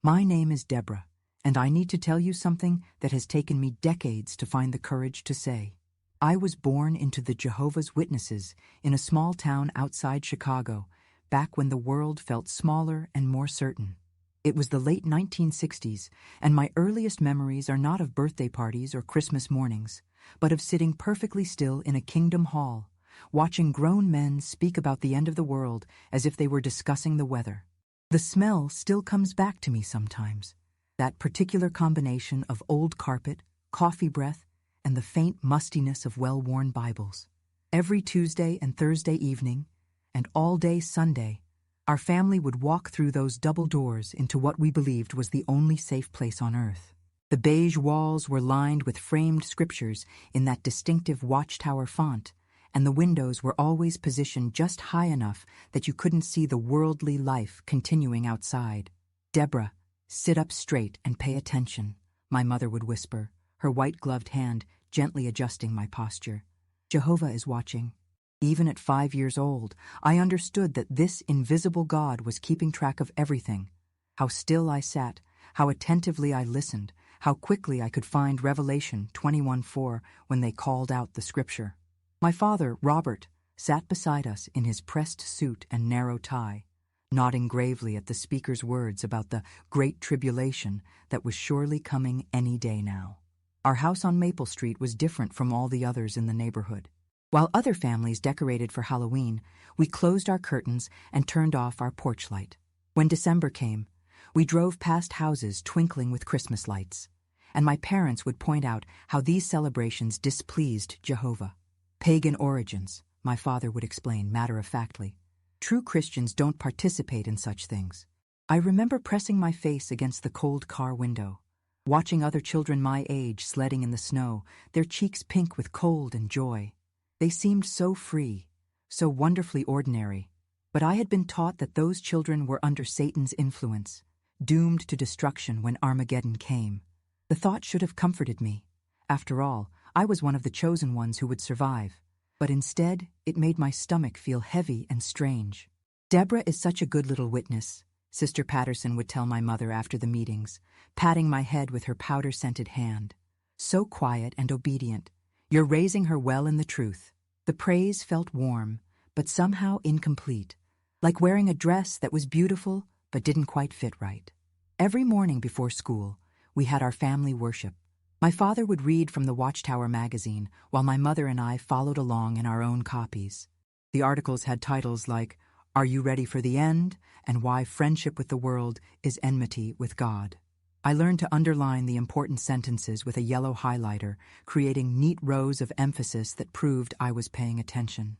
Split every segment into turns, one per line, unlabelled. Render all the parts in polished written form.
My name is Deborah, and I need to tell you something that has taken me decades to find the courage to say. I was born into the Jehovah's Witnesses in a small town outside Chicago, back when the world felt smaller and more certain. It was the late 1960s, and my earliest memories are not of birthday parties or Christmas mornings, but of sitting perfectly still in a kingdom hall, watching grown men speak about the end of the world as if they were discussing the weather. The smell still comes back to me sometimes, that particular combination of old carpet, coffee breath, and the faint mustiness of well-worn Bibles. Every Tuesday and Thursday evening, and all day Sunday, our family would walk through those double doors into what we believed was the only safe place on earth. The beige walls were lined with framed scriptures in that distinctive watchtower font, and the windows were always positioned just high enough that you couldn't see the worldly life continuing outside. "Deborah, sit up straight and pay attention," my mother would whisper, her white-gloved hand gently adjusting my posture. "Jehovah is watching." Even at 5 years old, I understood that this invisible God was keeping track of everything. How still I sat, how attentively I listened, how quickly I could find Revelation 21:4 when they called out the scripture. My father, Robert, sat beside us in his pressed suit and narrow tie, nodding gravely at the speaker's words about the great tribulation that was surely coming any day now. Our house on Maple Street was different from all the others in the neighborhood. While other families decorated for Halloween, we closed our curtains and turned off our porch light. When December came, we drove past houses twinkling with Christmas lights, and my parents would point out how these celebrations displeased Jehovah. "Pagan origins," my father would explain matter-of-factly. "True Christians don't participate in such things." I remember pressing my face against the cold car window, watching other children my age sledding in the snow, their cheeks pink with cold and joy. They seemed so free, so wonderfully ordinary, but I had been taught that those children were under Satan's influence, doomed to destruction when Armageddon came. The thought should have comforted me. After all, I was one of the chosen ones who would survive, but instead it made my stomach feel heavy and strange. "Deborah is such a good little witness," Sister Patterson would tell my mother after the meetings, patting my head with her powder-scented hand. "So quiet and obedient. You're raising her well in the truth." The praise felt warm, but somehow incomplete, like wearing a dress that was beautiful but didn't quite fit right. Every morning before school, we had our family worship. My father would read from the Watchtower magazine, while my mother and I followed along in our own copies. The articles had titles like, "Are You Ready for the End?" and "Why Friendship with the World is Enmity with God." I learned to underline the important sentences with a yellow highlighter, creating neat rows of emphasis that proved I was paying attention.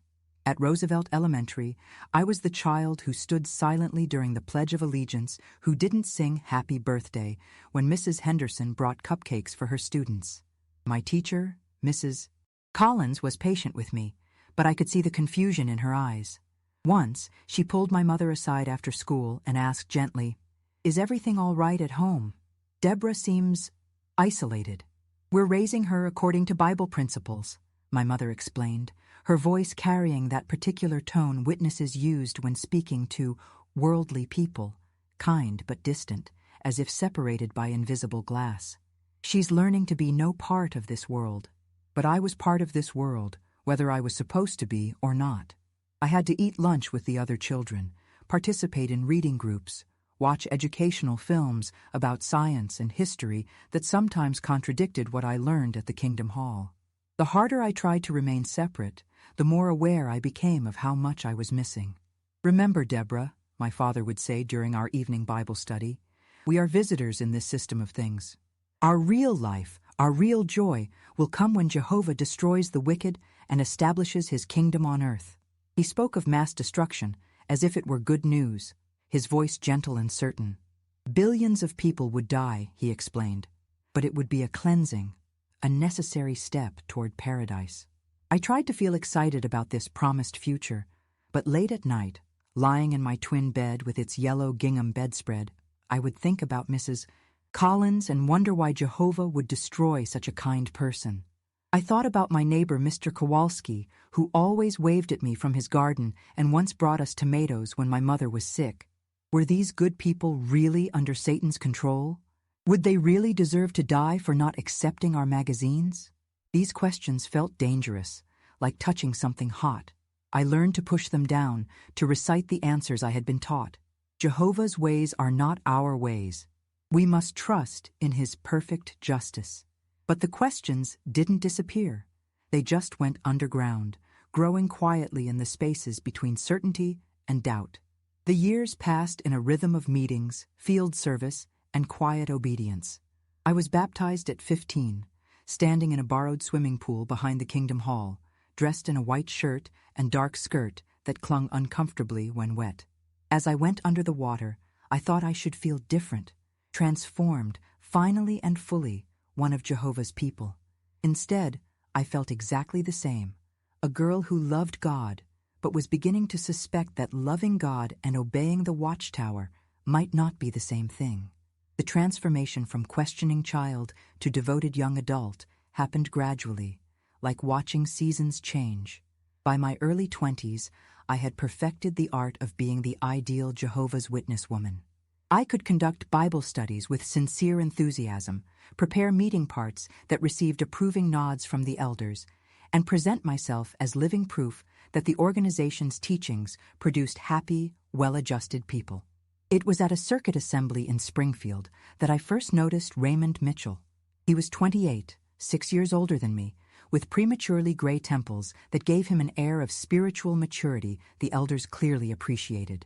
At Roosevelt Elementary, I was the child who stood silently during the Pledge of Allegiance, who didn't sing Happy Birthday when Mrs. Henderson brought cupcakes for her students. My teacher, Mrs. Collins, was patient with me, but I could see the confusion in her eyes. Once, she pulled my mother aside after school and asked gently, "Is everything all right at home? Deborah seems isolated." "We're raising her according to Bible principles," my mother explained, her voice carrying that particular tone witnesses used when speaking to worldly people, kind but distant, as if separated by invisible glass. "She's learning to be no part of this world." But I was part of this world, whether I was supposed to be or not. I had to eat lunch with the other children, participate in reading groups, watch educational films about science and history that sometimes contradicted what I learned at the Kingdom Hall. The harder I tried to remain separate, the more aware I became of how much I was missing. "Remember, Deborah," my father would say during our evening Bible study, "we are visitors in this system of things. Our real life, our real joy, will come when Jehovah destroys the wicked and establishes his kingdom on earth." He spoke of mass destruction as if it were good news, his voice gentle and certain. Billions of people would die, he explained, but it would be a cleansing, a necessary step toward paradise. I tried to feel excited about this promised future, but late at night, lying in my twin bed with its yellow gingham bedspread, I would think about Mrs. Collins and wonder why Jehovah would destroy such a kind person. I thought about my neighbor, Mr. Kowalski, who always waved at me from his garden and once brought us tomatoes when my mother was sick. Were these good people really under Satan's control? Would they really deserve to die for not accepting our magazines? These questions felt dangerous, like touching something hot. I learned to push them down, to recite the answers I had been taught. Jehovah's ways are not our ways. We must trust in his perfect justice. But the questions didn't disappear. They just went underground, growing quietly in the spaces between certainty and doubt. The years passed in a rhythm of meetings, field service, and quiet obedience. I was baptized at 15, standing in a borrowed swimming pool behind the Kingdom Hall, dressed in a white shirt and dark skirt that clung uncomfortably when wet. As I went under the water, I thought I should feel different, transformed, finally and fully, one of Jehovah's people. Instead, I felt exactly the same, a girl who loved God, but was beginning to suspect that loving God and obeying the watchtower might not be the same thing. The transformation from questioning child to devoted young adult happened gradually, like watching seasons change. By my early 20s, I had perfected the art of being the ideal Jehovah's Witness woman. I could conduct Bible studies with sincere enthusiasm, prepare meeting parts that received approving nods from the elders, and present myself as living proof that the organization's teachings produced happy, well-adjusted people. It was at a circuit assembly in Springfield that I first noticed Raymond Mitchell. He was 28, 6 years older than me, with prematurely gray temples that gave him an air of spiritual maturity the elders clearly appreciated.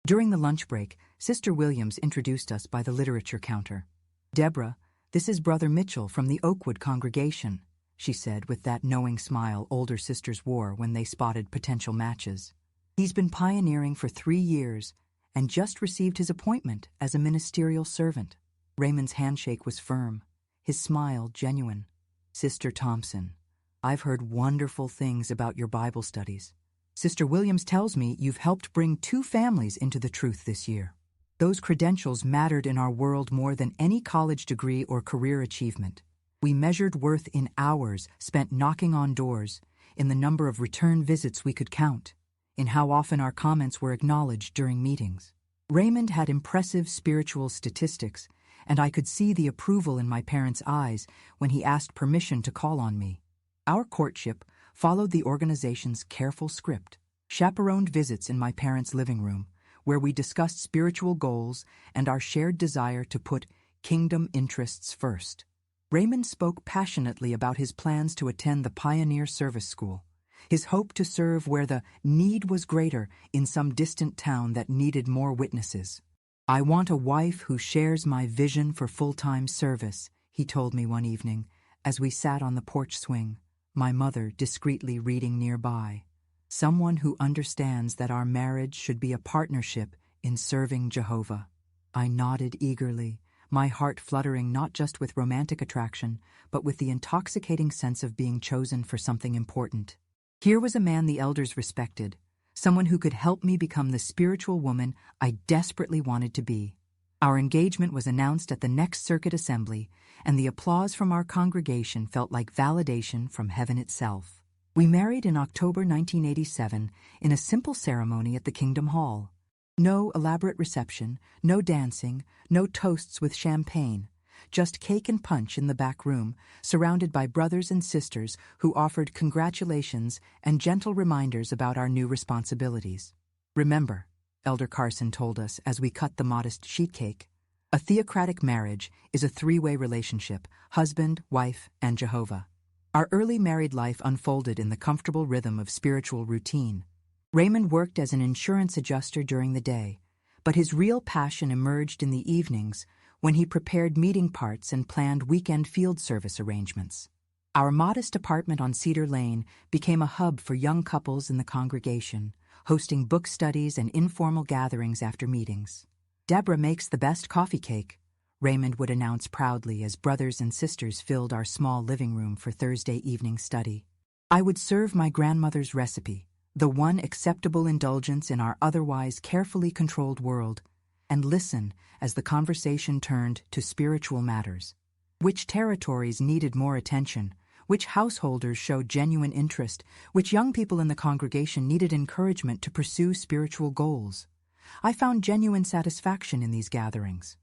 During the lunch break, Sister Williams introduced us by the literature counter. "Deborah, this is Brother Mitchell from the Oakwood congregation," she said with that knowing smile older sisters wore when they spotted potential matches. "He's been pioneering for 3 years and just received his appointment as a ministerial servant." Raymond's handshake was firm, his smile genuine. "Sister Thompson, I've heard wonderful things about your Bible studies. Sister Williams tells me you've helped bring 2 families into the truth this year." Those credentials mattered in our world more than any college degree or career achievement. We measured worth in hours spent knocking on doors, in the number of return visits we could count, in how often our comments were acknowledged during meetings. Raymond had impressive spiritual statistics, and I could see the approval in my parents' eyes when he asked permission to call on me. Our courtship followed the organization's careful script, chaperoned visits in my parents' living room, where we discussed spiritual goals and our shared desire to put kingdom interests first. Raymond spoke passionately about his plans to attend the Pioneer Service School, his hope to serve where the need was greater in some distant town that needed more witnesses. "I want a wife who shares my vision for full-time service," he told me one evening as we sat on the porch swing, my mother discreetly reading nearby. "Someone who understands that our marriage should be a partnership in serving Jehovah." I nodded eagerly, my heart fluttering not just with romantic attraction, but with the intoxicating sense of being chosen for something important. Here was a man the elders respected, someone who could help me become the spiritual woman I desperately wanted to be. Our engagement was announced at the next circuit assembly, and the applause from our congregation felt like validation from heaven itself. We married in October 1987 in a simple ceremony at the Kingdom Hall. No elaborate reception, no dancing, no toasts with champagne, just cake and punch in the back room, surrounded by brothers and sisters who offered congratulations and gentle reminders about our new responsibilities. "Remember," Elder Carson told us as we cut the modest sheet cake, "a theocratic marriage is a 3-way relationship, husband, wife, and Jehovah." Our early married life unfolded in the comfortable rhythm of spiritual routine. Raymond worked as an insurance adjuster during the day, but his real passion emerged in the evenings when he prepared meeting parts and planned weekend field service arrangements. Our modest apartment on Cedar Lane became a hub for young couples in the congregation, hosting book studies and informal gatherings after meetings. "Deborah makes the best coffee cake," Raymond would announce proudly as brothers and sisters filled our small living room for Thursday evening study. I would serve my grandmother's recipe, the one acceptable indulgence in our otherwise carefully controlled world, and listen as the conversation turned to spiritual matters. Which territories needed more attention, which householders showed genuine interest, which young people in the congregation needed encouragement to pursue spiritual goals. I found genuine satisfaction in these gatherings.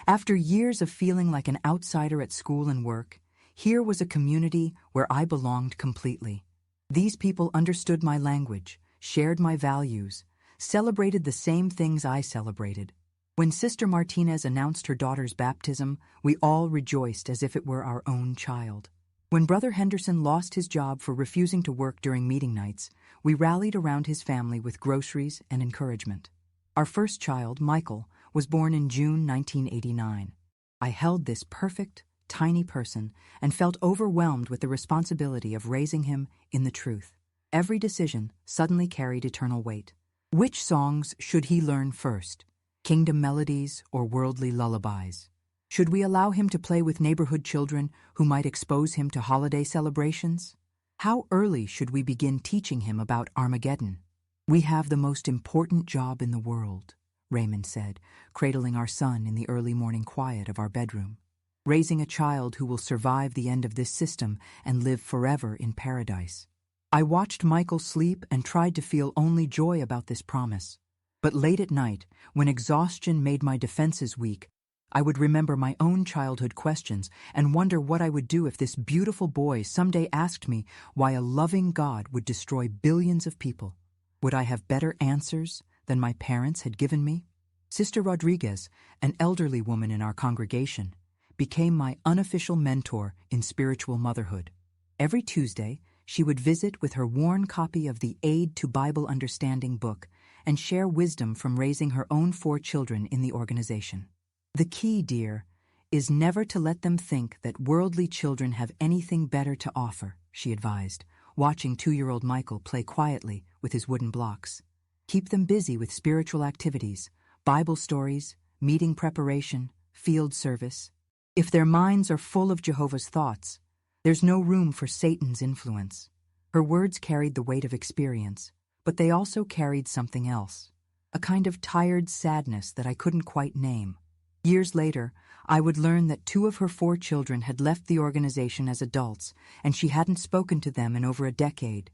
After years of feeling like an outsider at school and work, here was a community where I belonged completely. These people understood my language, shared my values, celebrated the same things I celebrated. When Sister Martinez announced her daughter's baptism, we all rejoiced as if it were our own child. When Brother Henderson lost his job for refusing to work during meeting nights, we rallied around his family with groceries and encouragement. Our first child, Michael, was born in June 1989. I held this perfect, tiny person and felt overwhelmed with the responsibility of raising him in the truth. Every decision suddenly carried eternal weight. Which songs should he learn first? Kingdom melodies or worldly lullabies? Should we allow him to play with neighborhood children who might expose him to holiday celebrations? How early should we begin teaching him about Armageddon? We have the most important job in the world, Raymond said, cradling our son in the early morning quiet of our bedroom. Raising a child who will survive the end of this system and live forever in paradise. I watched Michael sleep and tried to feel only joy about this promise. But late at night, when exhaustion made my defenses weak, I would remember my own childhood questions and wonder what I would do if this beautiful boy someday asked me why a loving God would destroy billions of people. Would I have better answers than my parents had given me? Sister Rodriguez, an elderly woman in our congregation, became my unofficial mentor in spiritual motherhood. Every Tuesday, she would visit with her worn copy of the Aid to Bible Understanding book and share wisdom from raising her own 4 children in the organization. The key, dear, is never to let them think that worldly children have anything better to offer, she advised, watching 2-year-old Michael play quietly with his wooden blocks. Keep them busy with spiritual activities, Bible stories, meeting preparation, field service. If their minds are full of Jehovah's thoughts, there's no room for Satan's influence. Her words carried the weight of experience, but they also carried something else, a kind of tired sadness that I couldn't quite name. Years later, I would learn that 2 of her 4 children had left the organization as adults, and she hadn't spoken to them in over a decade.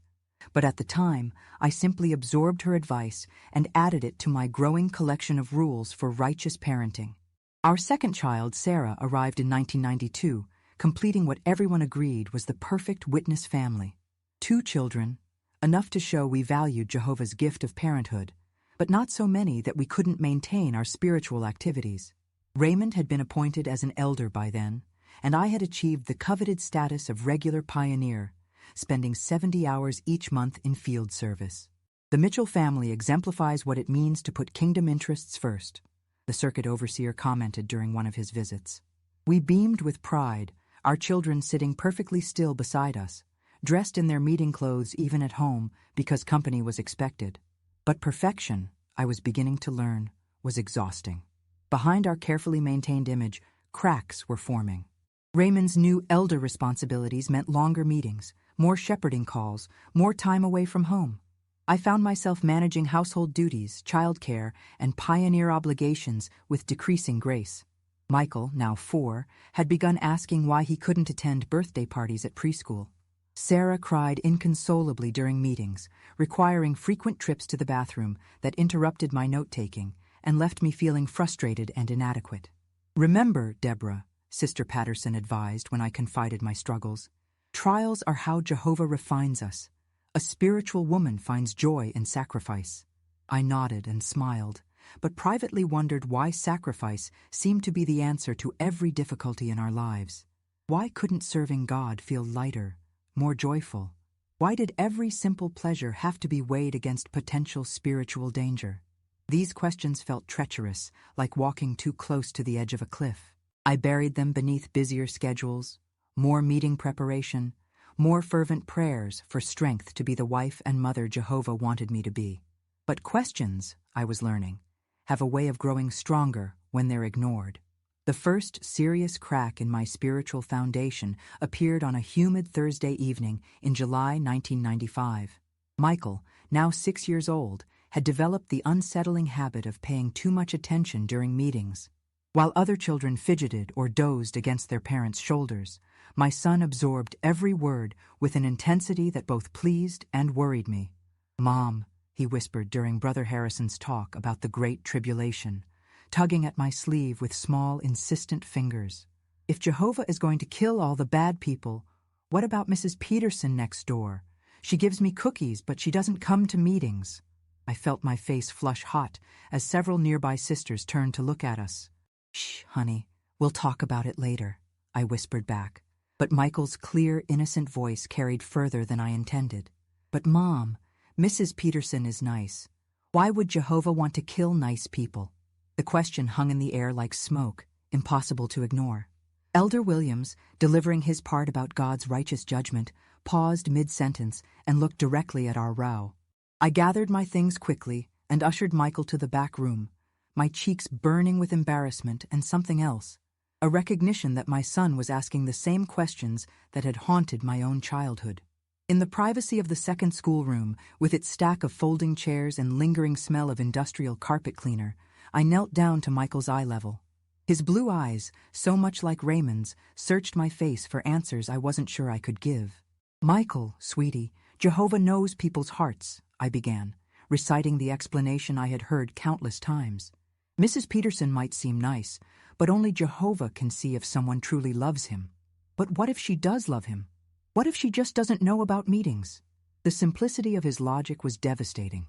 But at the time, I simply absorbed her advice and added it to my growing collection of rules for righteous parenting. Our second child, Sarah, arrived in 1992, completing what everyone agreed was the perfect witness family. 2 children, enough to show we valued Jehovah's gift of parenthood, but not so many that we couldn't maintain our spiritual activities. Raymond had been appointed as an elder by then, and I had achieved the coveted status of regular pioneer, spending 70 hours each month in field service. The Mitchell family exemplifies what it means to put kingdom interests first, the circuit overseer commented during one of his visits. We beamed with pride, our children sitting perfectly still beside us, dressed in their meeting clothes even at home because company was expected. But perfection, I was beginning to learn, was exhausting. Behind our carefully maintained image, cracks were forming. Raymond's new elder responsibilities meant longer meetings, more shepherding calls, more time away from home. I found myself managing household duties, childcare, and pioneer obligations with decreasing grace. Michael, now 4, had begun asking why he couldn't attend birthday parties at preschool. Sarah cried inconsolably during meetings, requiring frequent trips to the bathroom that interrupted my note-taking and left me feeling frustrated and inadequate. Remember, Deborah, Sister Patterson advised when I confided my struggles, trials are how Jehovah refines us. A spiritual woman finds joy in sacrifice. I nodded and smiled, but privately wondered why sacrifice seemed to be the answer to every difficulty in our lives. Why couldn't serving God feel lighter, more joyful? Why did every simple pleasure have to be weighed against potential spiritual danger? These questions felt treacherous, like walking too close to the edge of a cliff. I buried them beneath busier schedules, more meeting preparation, more fervent prayers for strength to be the wife and mother Jehovah wanted me to be. But questions, I was learning, have a way of growing stronger when they're ignored. The first serious crack in my spiritual foundation appeared on a humid Thursday evening in July 1995. Michael, now 6 years old, had developed the unsettling habit of paying too much attention during meetings. While other children fidgeted or dozed against their parents' shoulders, my son absorbed every word with an intensity that both pleased and worried me. "Mom," he whispered during Brother Harrison's talk about the Great Tribulation, tugging at my sleeve with small, insistent fingers. If Jehovah is going to kill all the bad people, what about Mrs. Peterson next door? She gives me cookies, but she doesn't come to meetings. I felt my face flush hot as several nearby sisters turned to look at us. Shh, honey, we'll talk about it later, I whispered back. But Michael's clear, innocent voice carried further than I intended. But Mom, Mrs. Peterson is nice. Why would Jehovah want to kill nice people? The question hung in the air like smoke, impossible to ignore. Elder Williams, delivering his part about God's righteous judgment, paused mid-sentence and looked directly at our row. I gathered my things quickly and ushered Michael to the back room, my cheeks burning with embarrassment and something else, a recognition that my son was asking the same questions that had haunted my own childhood. In the privacy of the second schoolroom, with its stack of folding chairs and lingering smell of industrial carpet cleaner, I knelt down to Michael's eye level. His blue eyes, so much like Raymond's, searched my face for answers I wasn't sure I could give. Michael, sweetie, Jehovah knows people's hearts, I began, reciting the explanation I had heard countless times. Mrs. Peterson might seem nice, but only Jehovah can see if someone truly loves him. But what if she does love him? What if she just doesn't know about meetings? The simplicity of his logic was devastating.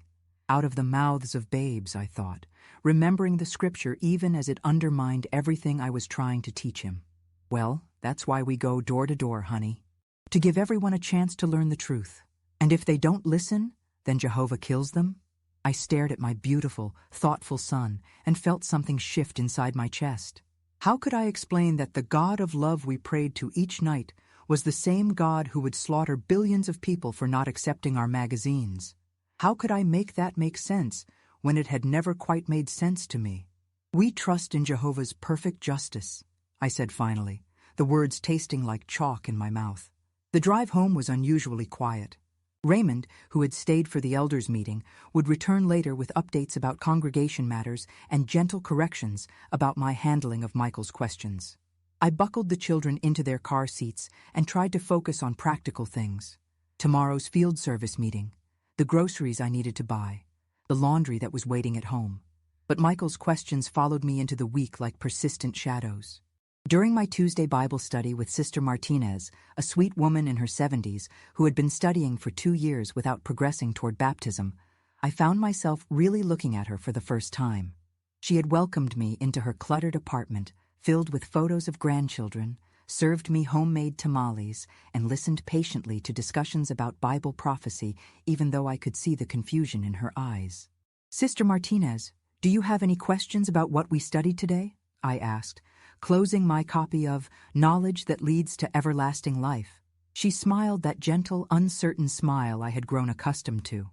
Out of the mouths of babes, I thought, remembering the scripture even as it undermined everything I was trying to teach him. Well, that's why we go door to door, honey. To give everyone a chance to learn the truth. And if they don't listen, then Jehovah kills them? I stared at my beautiful, thoughtful son and felt something shift inside my chest. How could I explain that the God of love we prayed to each night was the same God who would slaughter billions of people for not accepting our magazines? How could I make that make sense when it had never quite made sense to me? We trust in Jehovah's perfect justice, I said finally, the words tasting like chalk in my mouth. The drive home was unusually quiet. Raymond, who had stayed for the elders' meeting, would return later with updates about congregation matters and gentle corrections about my handling of Michael's questions. I buckled the children into their car seats and tried to focus on practical things. Tomorrow's field service meeting, the groceries I needed to buy, the laundry that was waiting at home. But Michael's questions followed me into the week like persistent shadows. During my Tuesday Bible study with Sister Martinez, a sweet woman in her 70s who had been studying for 2 years without progressing toward baptism, I found myself really looking at her for the first time. She had welcomed me into her cluttered apartment, filled with photos of grandchildren, served me homemade tamales, and listened patiently to discussions about Bible prophecy, even though I could see the confusion in her eyes. Sister Martinez, do you have any questions about what we studied today? I asked, closing my copy of Knowledge That Leads to Everlasting Life. She smiled that gentle, uncertain smile I had grown accustomed to.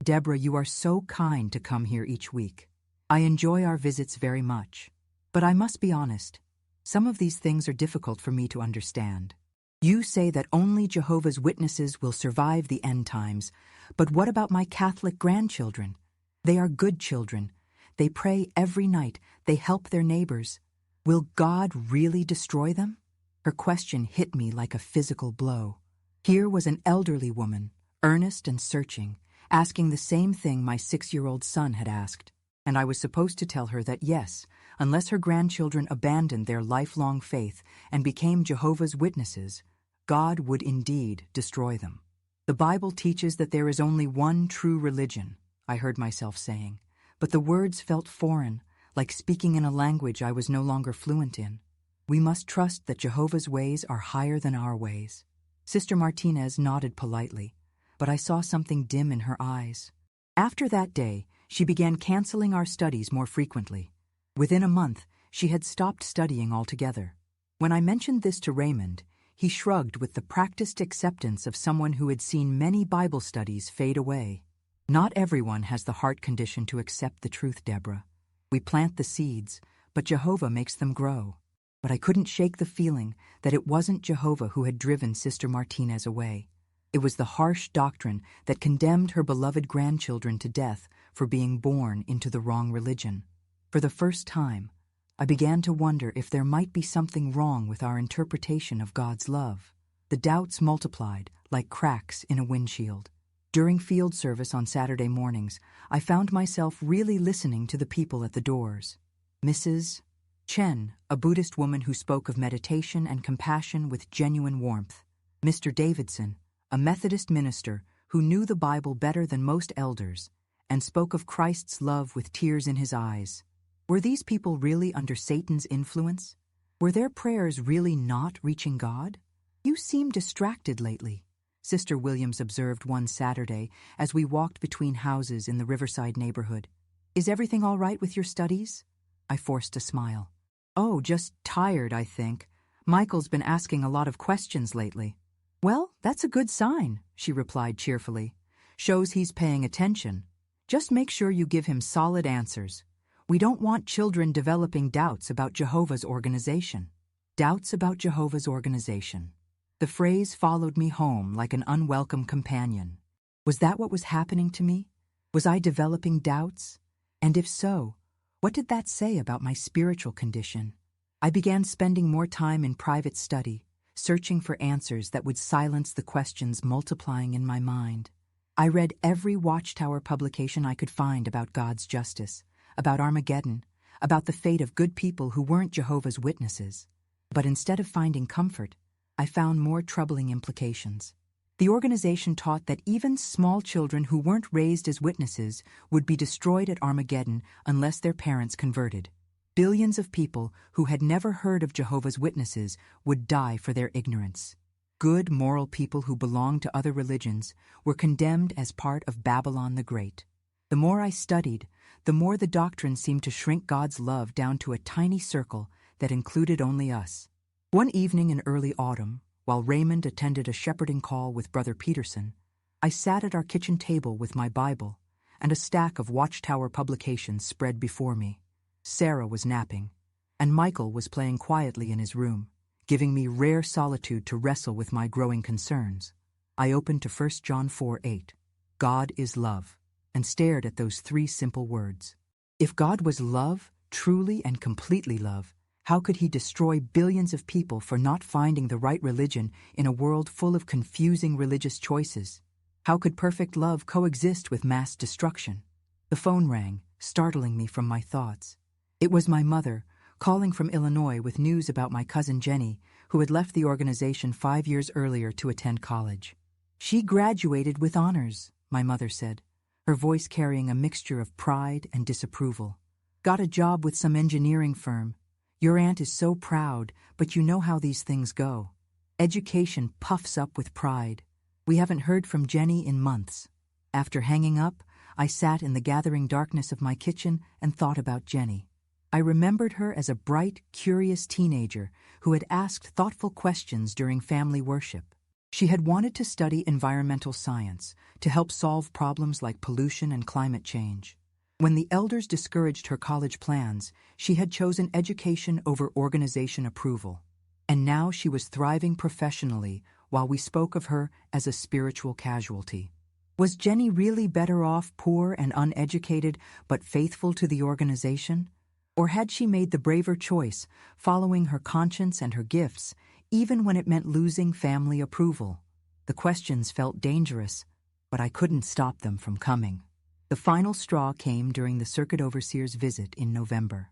Deborah, you are so kind to come here each week. I enjoy our visits very much. But I must be honest, some of these things are difficult for me to understand. You say that only Jehovah's Witnesses will survive the end times, but what about my Catholic grandchildren? They are good children. They pray every night. They help their neighbors. Will God really destroy them? Her question hit me like a physical blow. Here was an elderly woman, earnest and searching, asking the same thing my 6-year-old son had asked. And I was supposed to tell her that yes, unless her grandchildren abandoned their lifelong faith and became Jehovah's Witnesses, God would indeed destroy them. The Bible teaches that there is only one true religion, I heard myself saying, but the words felt foreign, like speaking in a language I was no longer fluent in. We must trust that Jehovah's ways are higher than our ways. Sister Martinez nodded politely, but I saw something dim in her eyes. After that day, she began canceling our studies more frequently. Within a month, she had stopped studying altogether. When I mentioned this to Raymond, he shrugged with the practiced acceptance of someone who had seen many Bible studies fade away. Not everyone has the heart condition to accept the truth, Deborah. We plant the seeds, but Jehovah makes them grow. But I couldn't shake the feeling that it wasn't Jehovah who had driven Sister Martinez away. It was the harsh doctrine that condemned her beloved grandchildren to death for being born into the wrong religion. For the first time, I began to wonder if there might be something wrong with our interpretation of God's love. The doubts multiplied like cracks in a windshield. During field service on Saturday mornings, I found myself really listening to the people at the doors. Mrs. Chen, a Buddhist woman who spoke of meditation and compassion with genuine warmth. Mr. Davidson, a Methodist minister who knew the Bible better than most elders and spoke of Christ's love with tears in his eyes. Were these people really under Satan's influence? Were their prayers really not reaching God? "You seem distracted lately," Sister Williams observed one Saturday as we walked between houses in the Riverside neighborhood. "Is everything all right with your studies?" I forced a smile. "Oh, just tired, I think. Michael's been asking a lot of questions lately." "Well, that's a good sign," she replied cheerfully. "Shows he's paying attention. Just make sure you give him solid answers. We don't want children developing doubts about Jehovah's organization." Doubts about Jehovah's organization. The phrase followed me home like an unwelcome companion. Was that what was happening to me? Was I developing doubts? And if so, what did that say about my spiritual condition? I began spending more time in private study, searching for answers that would silence the questions multiplying in my mind. I read every Watchtower publication I could find about God's justice, about Armageddon, about the fate of good people who weren't Jehovah's Witnesses. But instead of finding comfort, I found more troubling implications. The organization taught that even small children who weren't raised as witnesses would be destroyed at Armageddon unless their parents converted. Billions of people who had never heard of Jehovah's Witnesses would die for their ignorance. Good, moral people who belonged to other religions were condemned as part of Babylon the Great. The more I studied, the more the doctrine seemed to shrink God's love down to a tiny circle that included only us. One evening in early autumn, while Raymond attended a shepherding call with Brother Peterson, I sat at our kitchen table with my Bible and a stack of Watchtower publications spread before me. Sarah was napping, and Michael was playing quietly in his room, giving me rare solitude to wrestle with my growing concerns. I opened to 1 John 4:8, "God is love," and stared at those three simple words. If God was love, truly and completely love, how could he destroy billions of people for not finding the right religion in a world full of confusing religious choices? How could perfect love coexist with mass destruction? The phone rang, startling me from my thoughts. It was my mother, calling from Illinois with news about my cousin Jenny, who had left the organization 5 years earlier to attend college. "She graduated with honors," my mother said, her voice carrying a mixture of pride and disapproval. "Got a job with some engineering firm. Your aunt is so proud, but you know how these things go. Education puffs up with pride. We haven't heard from Jenny in months." After hanging up, I sat in the gathering darkness of my kitchen and thought about Jenny. I remembered her as a bright, curious teenager who had asked thoughtful questions during family worship. She had wanted to study environmental science to help solve problems like pollution and climate change. When the elders discouraged her college plans, she had chosen education over organization approval. And now she was thriving professionally while we spoke of her as a spiritual casualty. Was Jenny really better off poor and uneducated but faithful to the organization? Or had she made the braver choice, following her conscience and her gifts, even when it meant losing family approval? The questions felt dangerous, but I couldn't stop them from coming. The final straw came during the circuit overseer's visit in November.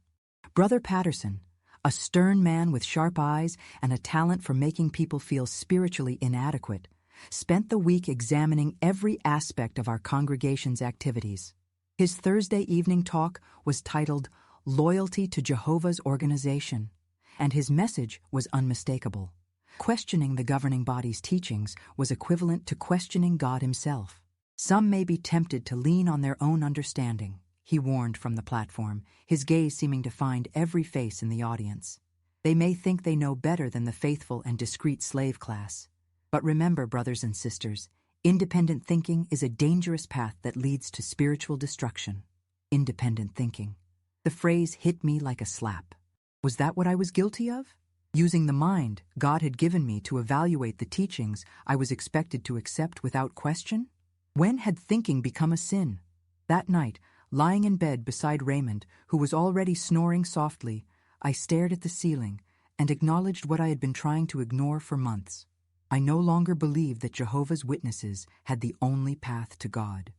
Brother Patterson, a stern man with sharp eyes and a talent for making people feel spiritually inadequate, spent the week examining every aspect of our congregation's activities. His Thursday evening talk was titled "Loyalty to Jehovah's Organization," and his message was unmistakable. Questioning the governing body's teachings was equivalent to questioning God himself. "Some may be tempted to lean on their own understanding," he warned from the platform, his gaze seeming to find every face in the audience. "They may think they know better than the faithful and discreet slave class. But remember, brothers and sisters, independent thinking is a dangerous path that leads to spiritual destruction." Independent thinking. The phrase hit me like a slap. Was that what I was guilty of? Using the mind God had given me to evaluate the teachings I was expected to accept without question? When had thinking become a sin? That night, lying in bed beside Raymond, who was already snoring softly, I stared at the ceiling and acknowledged what I had been trying to ignore for months. I no longer believed that Jehovah's Witnesses had the only path to God.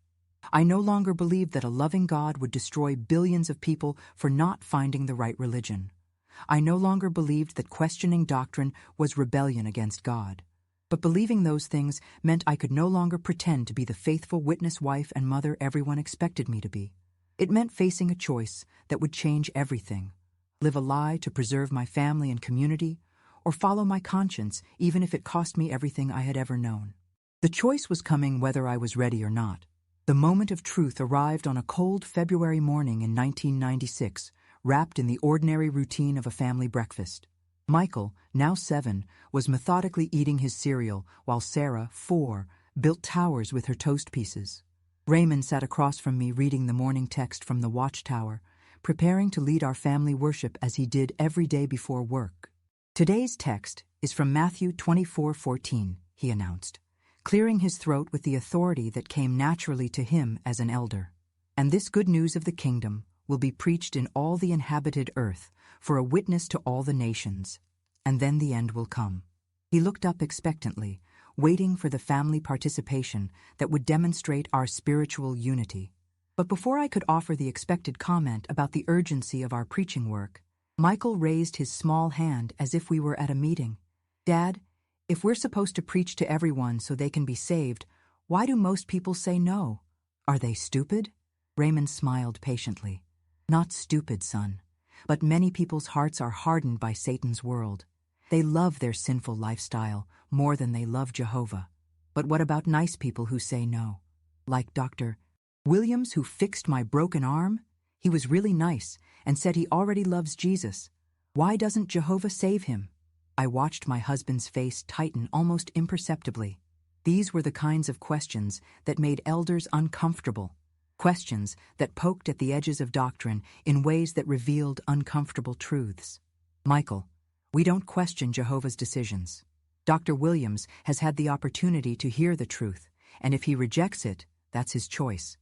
I no longer believed that a loving God would destroy billions of people for not finding the right religion. I no longer believed that questioning doctrine was rebellion against God. But believing those things meant I could no longer pretend to be the faithful witness wife and mother everyone expected me to be. It meant facing a choice that would change everything: live a lie to preserve my family and community, or follow my conscience even if it cost me everything I had ever known. The choice was coming whether I was ready or not. The moment of truth arrived on a cold February morning in 1996, wrapped in the ordinary routine of a family breakfast. Michael, now 7, was methodically eating his cereal while Sarah, 4, built towers with her toast pieces. Raymond sat across from me reading the morning text from the watchtower, preparing to lead our family worship as he did every day before work. Today's text is from Matthew 24:14, he announced, clearing his throat with the authority that came naturally to him as an elder. And this good news of the kingdom will be preached in all the inhabited earth for a witness to all the nations, and then the end will come. He looked up expectantly, waiting for the family participation that would demonstrate our spiritual unity. But before I could offer the expected comment about the urgency of our preaching work, Michael raised his small hand as if we were at a meeting. "Dad, if we're supposed to preach to everyone so they can be saved, why do most people say no? Are they stupid?" Raymond smiled patiently. "Not stupid, son. But many people's hearts are hardened by Satan's world. They love their sinful lifestyle more than they love Jehovah. But what about nice people who say no? Like Dr. Williams, who fixed my broken arm? He was really nice and said he already loves Jesus. Why doesn't Jehovah save him?" I watched my husband's face tighten almost imperceptibly. These were the kinds of questions that made elders uncomfortable. Questions that poked at the edges of doctrine in ways that revealed uncomfortable truths. "Michael, we don't question Jehovah's decisions. Dr. Williams has had the opportunity to hear the truth, and if he rejects it, that's his choice."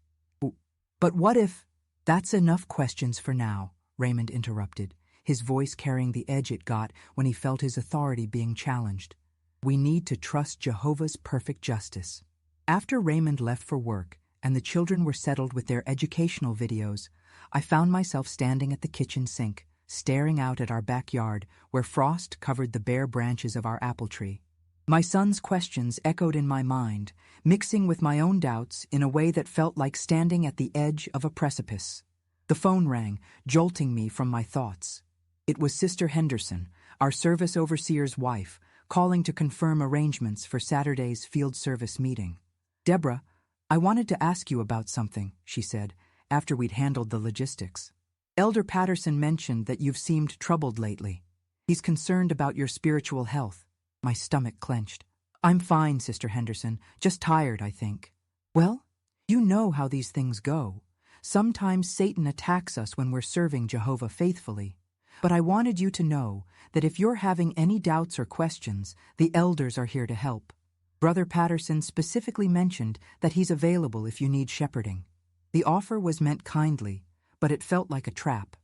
"But what if—" "That's enough questions for now," Raymond interrupted, his voice carrying the edge it got when he felt his authority being challenged. "We need to trust Jehovah's perfect justice." After Raymond left for work, and the children were settled with their educational videos, I found myself standing at the kitchen sink, staring out at our backyard where frost covered the bare branches of our apple tree. My son's questions echoed in my mind, mixing with my own doubts in a way that felt like standing at the edge of a precipice. The phone rang, jolting me from my thoughts. It was Sister Henderson, our service overseer's wife, calling to confirm arrangements for Saturday's field service meeting. "Deborah, I wanted to ask you about something," she said, after we'd handled the logistics. "Elder Patterson mentioned that you've seemed troubled lately. He's concerned about your spiritual health." My stomach clenched. "I'm fine, Sister Henderson, just tired, I think." "Well, you know how these things go. Sometimes Satan attacks us when we're serving Jehovah faithfully. But I wanted you to know that if you're having any doubts or questions, the elders are here to help. Brother Patterson specifically mentioned that he's available if you need shepherding." The offer was meant kindly, but it felt like a trap.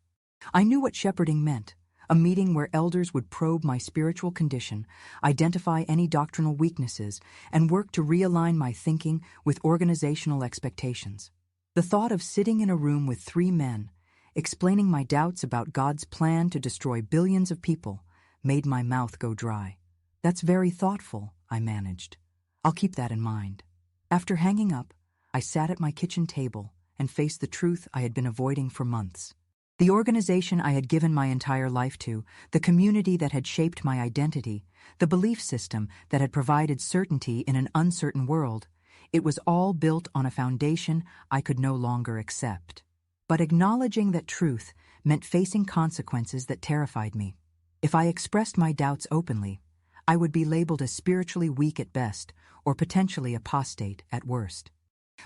I knew what shepherding meant, a meeting where elders would probe my spiritual condition, identify any doctrinal weaknesses, and work to realign my thinking with organizational expectations. The thought of sitting in a room with 3 men, explaining my doubts about God's plan to destroy billions of people, made my mouth go dry. "That's very thoughtful," I managed. "I'll keep that in mind." After hanging up, I sat at my kitchen table and faced the truth I had been avoiding for months. The organization I had given my entire life to, the community that had shaped my identity, the belief system that had provided certainty in an uncertain world, it was all built on a foundation I could no longer accept. But acknowledging that truth meant facing consequences that terrified me. If I expressed my doubts openly, I would be labeled as spiritually weak at best or potentially apostate at worst.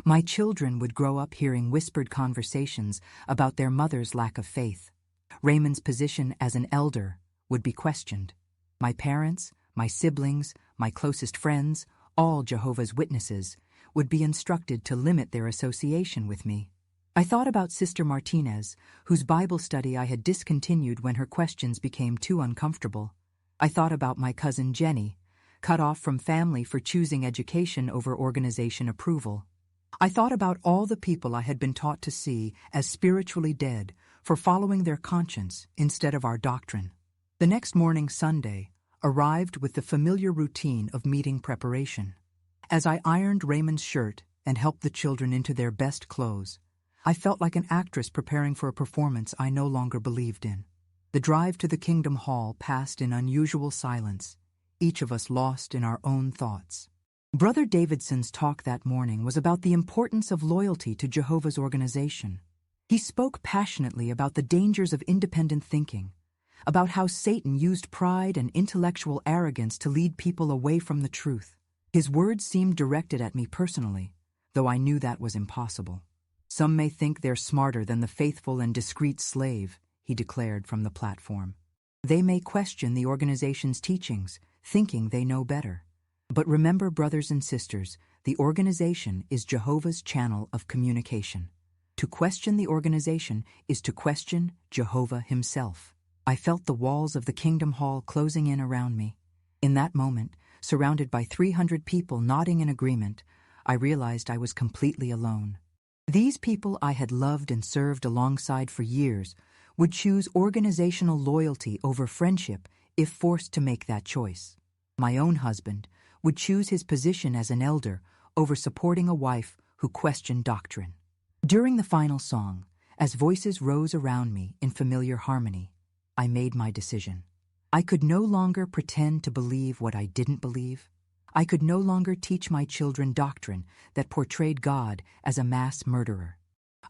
My children would grow up hearing whispered conversations about their mother's lack of faith. Raymond's position as an elder would be questioned. My parents, my siblings, my closest friends, all Jehovah's Witnesses, would be instructed to limit their association with me. I thought about Sister Martinez, whose Bible study I had discontinued when her questions became too uncomfortable. I thought about my cousin Jenny, cut off from family for choosing education over organization approval. I thought about all the people I had been taught to see as spiritually dead for following their conscience instead of our doctrine. The next morning, Sunday, arrived with the familiar routine of meeting preparation. As I ironed Raymond's shirt and helped the children into their best clothes, I felt like an actress preparing for a performance I no longer believed in. The drive to the Kingdom Hall passed in unusual silence, each of us lost in our own thoughts. Brother Davidson's talk that morning was about the importance of loyalty to Jehovah's organization. He spoke passionately about the dangers of independent thinking, about how Satan used pride and intellectual arrogance to lead people away from the truth. His words seemed directed at me personally, though I knew that was impossible. "Some may think they're smarter than the faithful and discreet slave," he declared from the platform. "They may question the organization's teachings, thinking they know better. But remember, brothers and sisters, the organization is Jehovah's channel of communication. To question the organization is to question Jehovah himself." I felt the walls of the Kingdom Hall closing in around me. In that moment, surrounded by 300 people nodding in agreement, I realized I was completely alone. These people I had loved and served alongside for years would choose organizational loyalty over friendship if forced to make that choice. My own husband would choose his position as an elder over supporting a wife who questioned doctrine. During the final song, as voices rose around me in familiar harmony, I made my decision. I could no longer pretend to believe what I didn't believe. I could no longer teach my children doctrine that portrayed God as a mass murderer.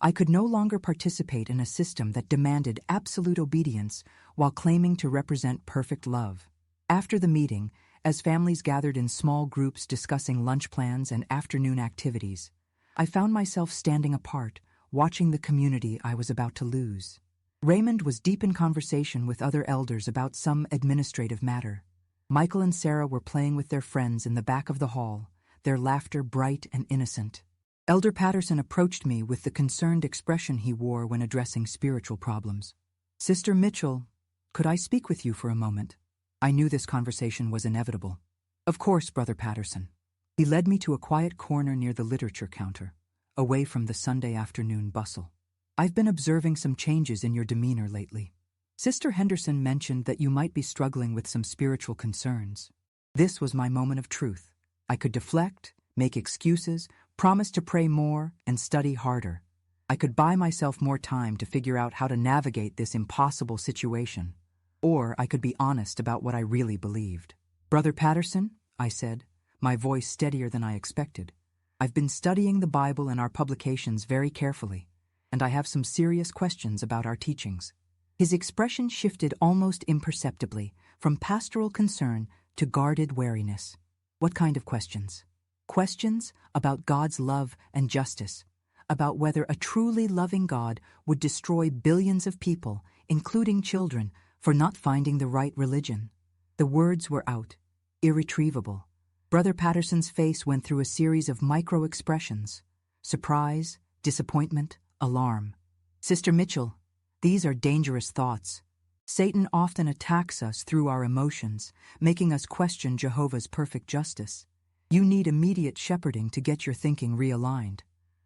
I could no longer participate in a system that demanded absolute obedience while claiming to represent perfect love. After the meeting, as families gathered in small groups discussing lunch plans and afternoon activities, I found myself standing apart, watching the community I was about to lose. Raymond was deep in conversation with other elders about some administrative matter. Michael and Sarah were playing with their friends in the back of the hall, their laughter bright and innocent. Elder Patterson approached me with the concerned expression he wore when addressing spiritual problems. "Sister Mitchell, could I speak with you for a moment?" I knew this conversation was inevitable. "Of course, Brother Patterson." He led me to a quiet corner near the literature counter, away from the Sunday afternoon bustle. "I've been observing some changes in your demeanor lately. Sister Henderson mentioned that you might be struggling with some spiritual concerns." This was my moment of truth. I could deflect, make excuses, promise to pray more, and study harder. I could buy myself more time to figure out how to navigate this impossible situation. Or I could be honest about what I really believed. "Brother Patterson," I said, my voice steadier than I expected, "I've been studying the Bible and our publications very carefully, and I have some serious questions about our teachings." His expression shifted almost imperceptibly from pastoral concern to guarded wariness. "What kind of questions?" "Questions about God's love and justice, about whether a truly loving God would destroy billions of people, including children, for not finding the right religion." The words were out, irretrievable. Brother Patterson's face went through a series of micro-expressions: surprise, disappointment, alarm. "Sister Mitchell, these are dangerous thoughts. Satan often attacks us through our emotions, making us question Jehovah's perfect justice. You need immediate shepherding to get your thinking realigned."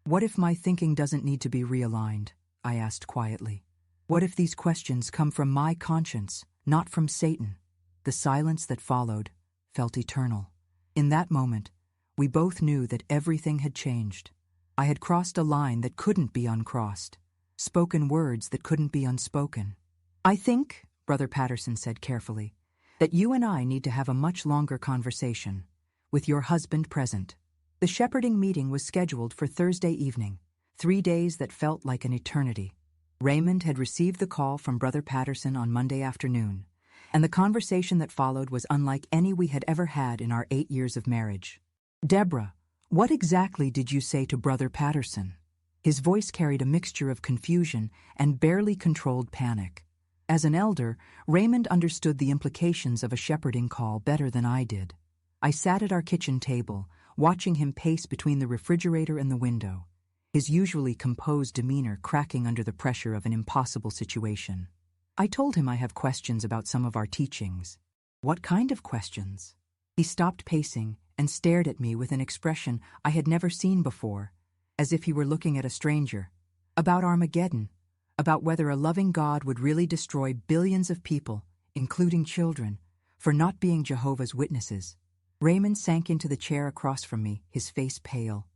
"What if my thinking doesn't need to be realigned?" I asked quietly. "What if these questions come from my conscience, not from Satan?" The silence that followed felt eternal. In that moment, we both knew that everything had changed. I had crossed a line that couldn't be uncrossed, spoken words that couldn't be unspoken. "I think," Brother Patterson said carefully, "that you and I need to have a much longer conversation, with your husband present." The shepherding meeting was scheduled for Thursday evening, 3 days that felt like an eternity. Raymond had received the call from Brother Patterson on Monday afternoon, and the conversation that followed was unlike any we had ever had in our 8 years of marriage. "Deborah, what exactly did you say to Brother Patterson?" His voice carried a mixture of confusion and barely controlled panic. As an elder, Raymond understood the implications of a shepherding call better than I did. I sat at our kitchen table, watching him pace between the refrigerator and the window, his usually composed demeanor cracking under the pressure of an impossible situation. I told him I have questions about some of our teachings. "What kind of questions?" He stopped pacing and stared at me with an expression I had never seen before, as if he were looking at a stranger. About Armageddon, about whether a loving God would really destroy billions of people, including children, for not being Jehovah's Witnesses. Raymond sank into the chair across from me, his face pale.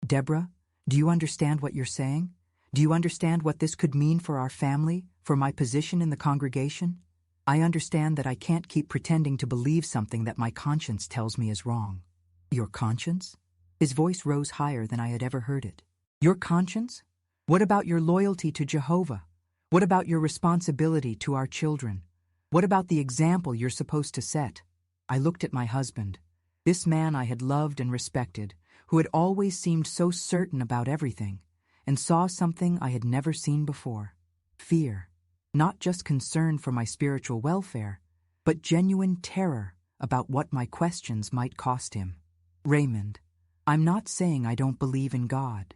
Deborah, do you understand what you're saying? Do you understand what this could mean for our family, for my position in the congregation? I understand that I can't keep pretending to believe something that my conscience tells me is wrong. Your conscience? His voice rose higher than I had ever heard it. Your conscience? What about your loyalty to Jehovah? What about your responsibility to our children? What about the example you're supposed to set? I looked at my husband, this man I had loved and respected, who had always seemed so certain about everything, and saw something I had never seen before. Fear. Not just concern for my spiritual welfare, but genuine terror about what my questions might cost him. Raymond, I'm not saying I don't believe in God.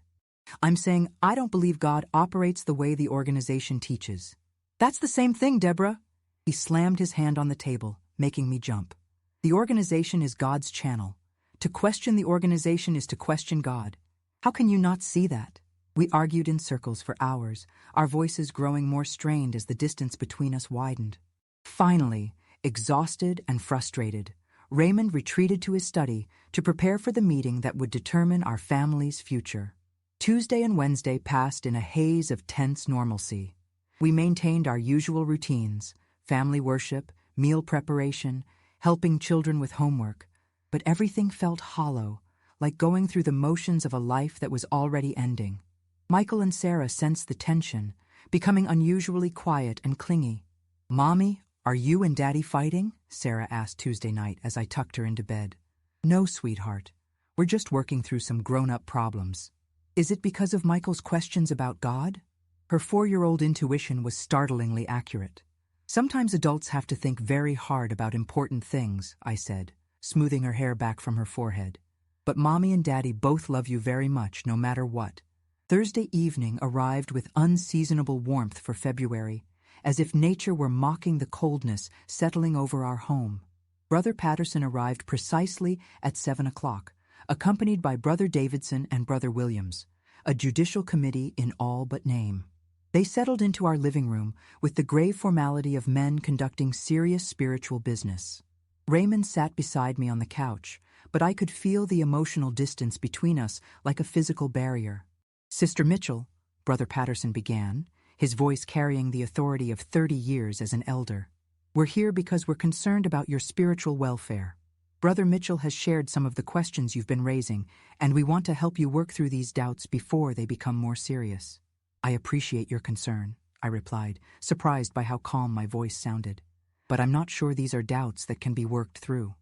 I'm saying I don't believe God operates the way the organization teaches. That's the same thing, Deborah. He slammed his hand on the table, making me jump. The organization is God's channel. To question the organization is to question God. How can you not see that? We argued in circles for hours, our voices growing more strained as the distance between us widened. Finally, exhausted and frustrated, Raymond retreated to his study to prepare for the meeting that would determine our family's future. Tuesday and Wednesday passed in a haze of tense normalcy. We maintained our usual routines, family worship, meal preparation, helping children with homework, but everything felt hollow, like going through the motions of a life that was already ending. Michael and Sarah sensed the tension, becoming unusually quiet and clingy. "Mommy, are you and Daddy fighting?" Sarah asked Tuesday night as I tucked her into bed. "No, sweetheart. We're just working through some grown-up problems." "Is it because of Michael's questions about God?" Her 4-year-old intuition was startlingly accurate. "Sometimes adults have to think very hard about important things," I said, smoothing her hair back from her forehead. "But Mommy and Daddy both love you very much, no matter what." Thursday evening arrived with unseasonable warmth for February, as if nature were mocking the coldness settling over our home. Brother Patterson arrived precisely at 7 o'clock, accompanied by Brother Davidson and Brother Williams, a judicial committee in all but name. They settled into our living room with the grave formality of men conducting serious spiritual business. Raymond sat beside me on the couch, but I could feel the emotional distance between us like a physical barrier. "Sister Mitchell," Brother Patterson began, his voice carrying the authority of 30 years as an elder, "we're here because we're concerned about your spiritual welfare. Brother Mitchell has shared some of the questions you've been raising, and we want to help you work through these doubts before they become more serious." "I appreciate your concern," I replied, surprised by how calm my voice sounded. "But I'm not sure these are doubts that can be worked through.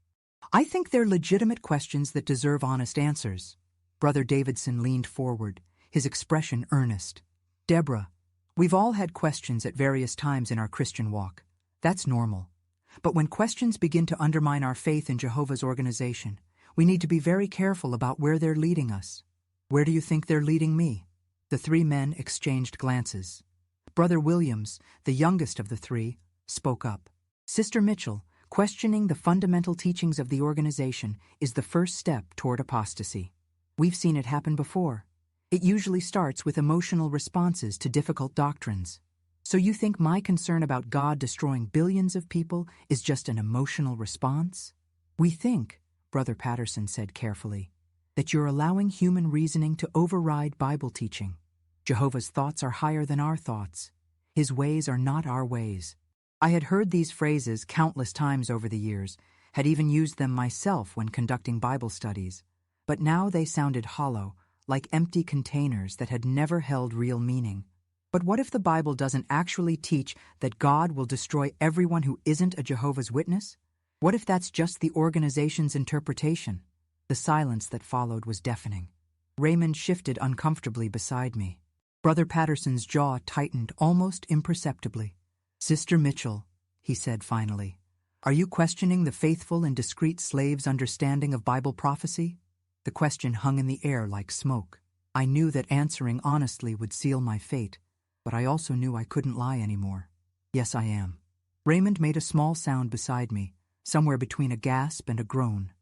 I think they're legitimate questions that deserve honest answers." Brother Davidson leaned forward, his expression earnest. "Deborah, we've all had questions at various times in our Christian walk. That's normal. But when questions begin to undermine our faith in Jehovah's organization, we need to be very careful about where they're leading us." "Where do you think they're leading me?" The 3 men exchanged glances. Brother Williams, the youngest of the 3, spoke up. "Sister Mitchell, questioning the fundamental teachings of the organization is the first step toward apostasy. We've seen it happen before. It usually starts with emotional responses to difficult doctrines. So you think my concern about God destroying billions of people is just an emotional response?" "We think," Brother Patterson said carefully, "that you're allowing human reasoning to override Bible teaching. Jehovah's thoughts are higher than our thoughts. His ways are not our ways." I had heard these phrases countless times over the years, had even used them myself when conducting Bible studies. But now they sounded hollow, like empty containers that had never held real meaning. But what if the Bible doesn't actually teach that God will destroy everyone who isn't a Jehovah's Witness? What if that's just the organization's interpretation? The silence that followed was deafening. Raymond shifted uncomfortably beside me. Brother Patterson's jaw tightened almost imperceptibly. "Sister Mitchell," he said finally, "are you questioning the faithful and discreet slave's understanding of Bible prophecy?" The question hung in the air like smoke. I knew that answering honestly would seal my fate, but I also knew I couldn't lie anymore. "Yes, I am." Raymond made a small sound beside me, somewhere between a gasp and a groan.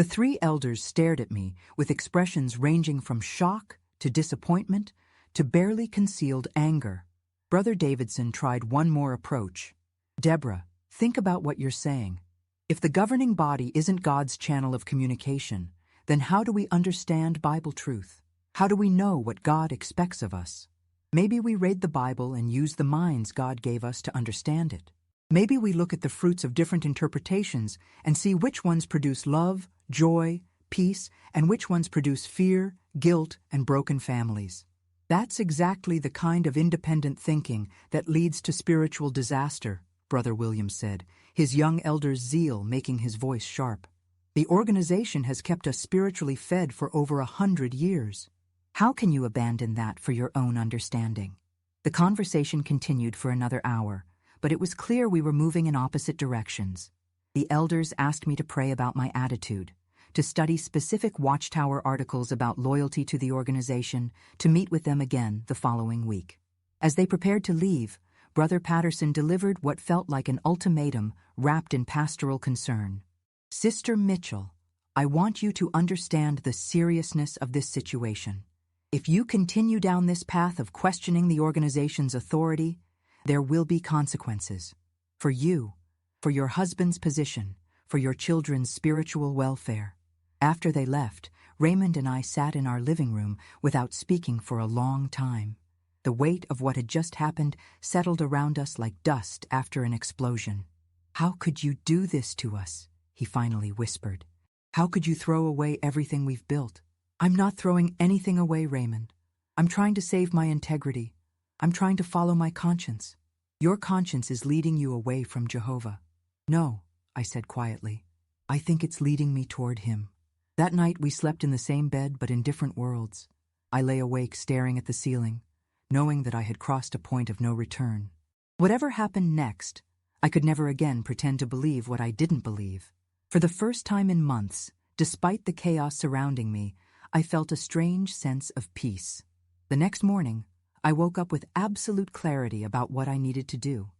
The three elders stared at me with expressions ranging from shock to disappointment to barely concealed anger. Brother Davidson tried one more approach. Deborah, think about what you're saying. If the governing body isn't God's channel of communication, then how do we understand Bible truth? How do we know what God expects of us? Maybe we read the Bible and use the minds God gave us to understand it. Maybe we look at the fruits of different interpretations and see which ones produce love, joy, peace, and which ones produce fear, guilt, and broken families. That's exactly the kind of independent thinking that leads to spiritual disaster, Brother Williams said, his young elder's zeal making his voice sharp. The organization has kept us spiritually fed for over 100 years. How can you abandon that for your own understanding? The conversation continued for another hour, but it was clear we were moving in opposite directions. The elders asked me to pray about my attitude, to study specific Watchtower articles about loyalty to the organization, to meet with them again the following week. As they prepared to leave, Brother Patterson delivered what felt like an ultimatum wrapped in pastoral concern. Sister Mitchell, I want you to understand the seriousness of this situation. If you continue down this path of questioning the organization's authority, there will be consequences. For you, for your husband's position, for your children's spiritual welfare. After they left, Raymond and I sat in our living room without speaking for a long time. The weight of what had just happened settled around us like dust after an explosion. How could you do this to us? He finally whispered. How could you throw away everything we've built? I'm not throwing anything away, Raymond. I'm trying to save my integrity. I'm trying to follow my conscience. Your conscience is leading you away from Jehovah. No, I said quietly. I think it's leading me toward him. That night we slept in the same bed but in different worlds. I lay awake staring at the ceiling, knowing that I had crossed a point of no return. Whatever happened next, I could never again pretend to believe what I didn't believe. For the first time in months, despite the chaos surrounding me, I felt a strange sense of peace. The next morning, I woke up with absolute clarity about what I needed to do.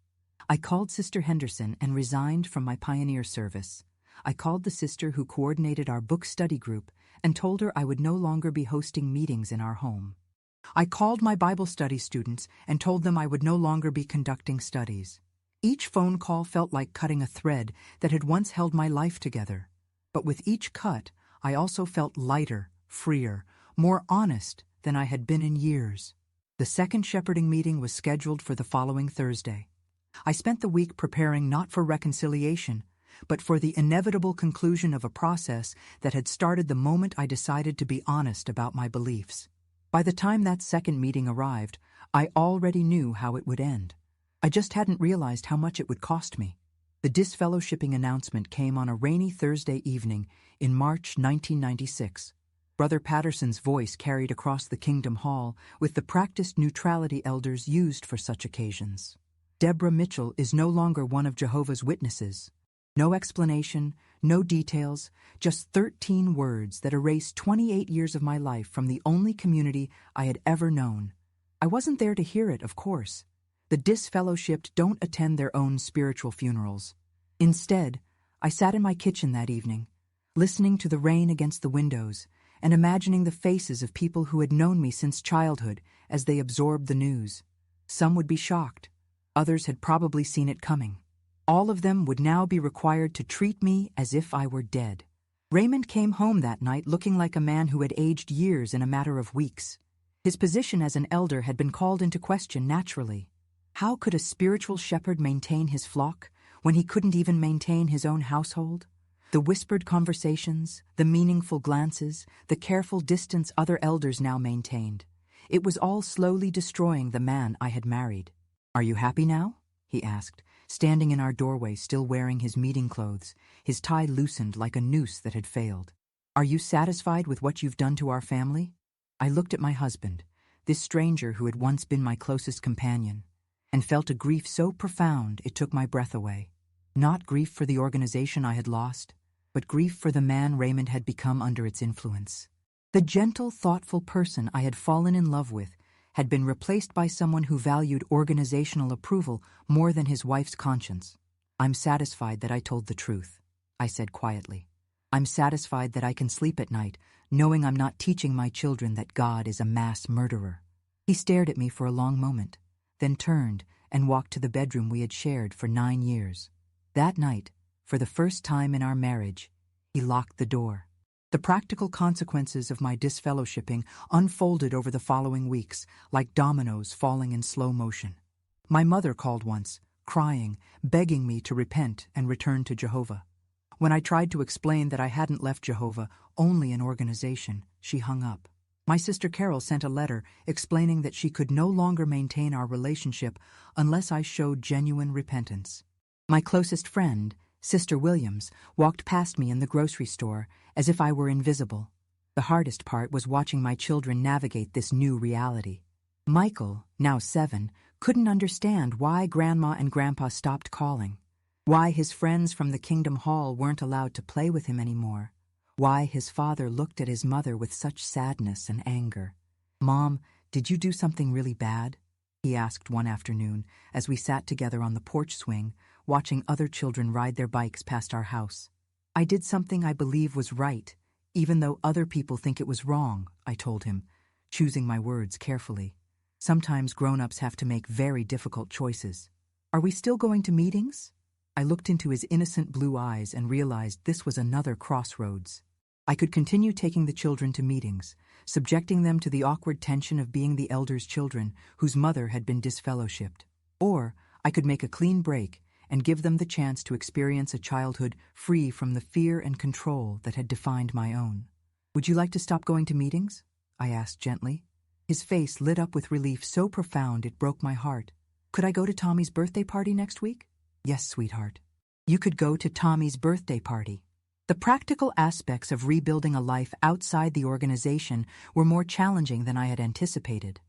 I called Sister Henderson and resigned from my pioneer service. I called the sister who coordinated our book study group and told her I would no longer be hosting meetings in our home. I called my Bible study students and told them I would no longer be conducting studies. Each phone call felt like cutting a thread that had once held my life together. But with each cut, I also felt lighter, freer, more honest than I had been in years. The second shepherding meeting was scheduled for the following Thursday. I spent the week preparing not for reconciliation, but for the inevitable conclusion of a process that had started the moment I decided to be honest about my beliefs. By the time that second meeting arrived, I already knew how it would end. I just hadn't realized how much it would cost me. The disfellowshipping announcement came on a rainy Thursday evening in March 1996. Brother Patterson's voice carried across the Kingdom Hall with the practiced neutrality elders used for such occasions. Deborah Mitchell is no longer one of Jehovah's Witnesses. No explanation, no details, just 13 words that erased 28 years of my life from the only community I had ever known. I wasn't there to hear it, of course. The disfellowshipped don't attend their own spiritual funerals. Instead, I sat in my kitchen that evening, listening to the rain against the windows and imagining the faces of people who had known me since childhood as they absorbed the news. Some would be shocked. Others had probably seen it coming. All of them would now be required to treat me as if I were dead. Raymond came home that night looking like a man who had aged years in a matter of weeks. His position as an elder had been called into question naturally. How could a spiritual shepherd maintain his flock when he couldn't even maintain his own household? The whispered conversations, the meaningful glances, the careful distance other elders now maintained. It was all slowly destroying the man I had married. "Are you happy now?" he asked, standing in our doorway still wearing his meeting clothes, his tie loosened like a noose that had failed. "Are you satisfied with what you've done to our family?" I looked at my husband, this stranger who had once been my closest companion, and felt a grief so profound it took my breath away. Not grief for the organization I had lost, but grief for the man Raymond had become under its influence. The gentle, thoughtful person I had fallen in love with had been replaced by someone who valued organizational approval more than his wife's conscience. "I'm satisfied that I told the truth," I said quietly. I'm satisfied that I can sleep at night, knowing I'm not teaching my children that God is a mass murderer." He stared at me for a long moment, then turned and walked to the bedroom we had shared for 9 years. That night, for the first time in our marriage, he locked the door. The practical consequences of my disfellowshipping unfolded over the following weeks, like dominoes falling in slow motion. My mother called once, crying, begging me to repent and return to Jehovah. When I tried to explain that I hadn't left Jehovah, only an organization, she hung up. My sister Carol sent a letter explaining that she could no longer maintain our relationship unless I showed genuine repentance. My closest friend, Sister Williams, walked past me in the grocery store as if I were invisible. The hardest part was watching my children navigate this new reality. Michael, now 7, couldn't understand why Grandma and Grandpa stopped calling, why his friends from the Kingdom Hall weren't allowed to play with him anymore, why his father looked at his mother with such sadness and anger. "Mom, did you do something really bad?" he asked one afternoon as we sat together on the porch swing, watching other children ride their bikes past our house. "I did something I believe was right, even though other people think it was wrong," I told him, choosing my words carefully. Sometimes grown-ups have to make very difficult choices. "Are we still going to meetings?" I looked into his innocent blue eyes and realized this was another crossroads. I could continue taking the children to meetings, subjecting them to the awkward tension of being the elders' children whose mother had been disfellowshipped. Or I could make a clean break and give them the chance to experience a childhood free from the fear and control that had defined my own. "Would you like to stop going to meetings?" I asked gently. His face lit up with relief so profound it broke my heart. "Could I go to Tommy's birthday party next week?" "Yes, sweetheart. You could go to Tommy's birthday party." The practical aspects of rebuilding a life outside the organization were more challenging than I had anticipated.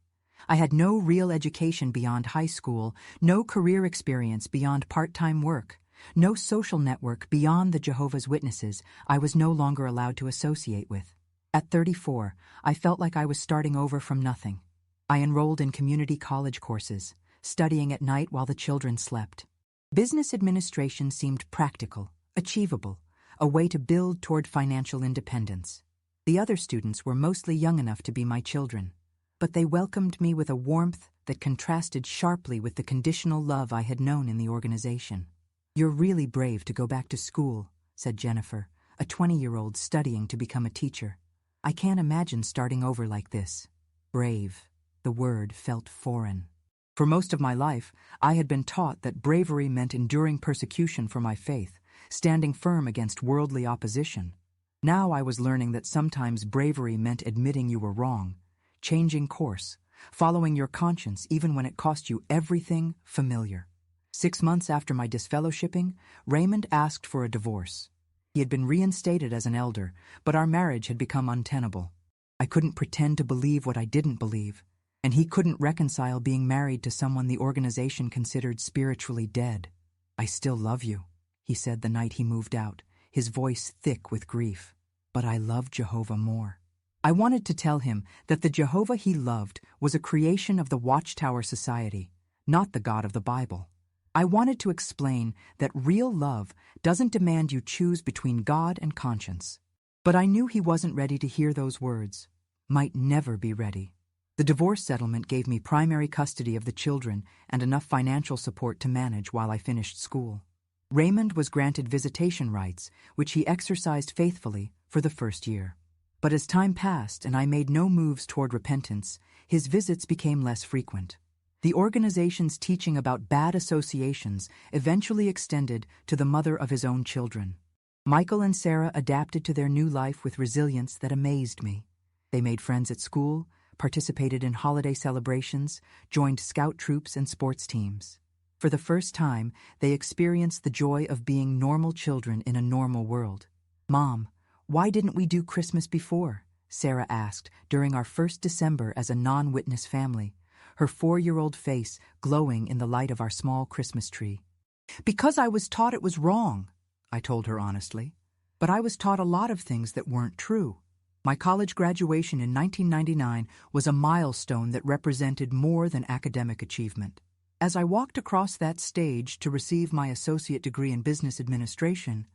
I had no real education beyond high school, no career experience beyond part-time work, no social network beyond the Jehovah's Witnesses I was no longer allowed to associate with. At 34, I felt like I was starting over from nothing. I enrolled in community college courses, studying at night while the children slept. Business administration seemed practical, achievable, a way to build toward financial independence. The other students were mostly young enough to be my children, but they welcomed me with a warmth that contrasted sharply with the conditional love I had known in the organization. "You're really brave to go back to school," said Jennifer, a 20-year-old studying to become a teacher. "I can't imagine starting over like this." Brave. The word felt foreign. For most of my life, I had been taught that bravery meant enduring persecution for my faith, standing firm against worldly opposition. Now I was learning that sometimes bravery meant admitting you were wrong, changing course, following your conscience even when it cost you everything familiar. 6 months after my disfellowshipping, Raymond asked for a divorce. He had been reinstated as an elder, but our marriage had become untenable. I couldn't pretend to believe what I didn't believe, and he couldn't reconcile being married to someone the organization considered spiritually dead. "I still love you," he said the night he moved out, his voice thick with grief. "But I love Jehovah more." I wanted to tell him that the Jehovah he loved was a creation of the Watchtower Society, not the God of the Bible. I wanted to explain that real love doesn't demand you choose between God and conscience. But I knew he wasn't ready to hear those words, might never be ready. The divorce settlement gave me primary custody of the children and enough financial support to manage while I finished school. Raymond was granted visitation rights, which he exercised faithfully for the first year. But as time passed and I made no moves toward repentance, his visits became less frequent. The organization's teaching about bad associations eventually extended to the mother of his own children. Michael and Sarah adapted to their new life with resilience that amazed me. They made friends at school, participated in holiday celebrations, joined scout troops and sports teams. For the first time, they experienced the joy of being normal children in a normal world. "Mom, why didn't we do Christmas before?" Sarah asked during our first December as a non-witness family, her 4-year-old face glowing in the light of our small Christmas tree. "Because I was taught it was wrong," I told her honestly. But I was taught a lot of things that weren't true. My college graduation in 1999 was a milestone that represented more than academic achievement. As I walked across that stage to receive my associate degree in business administration,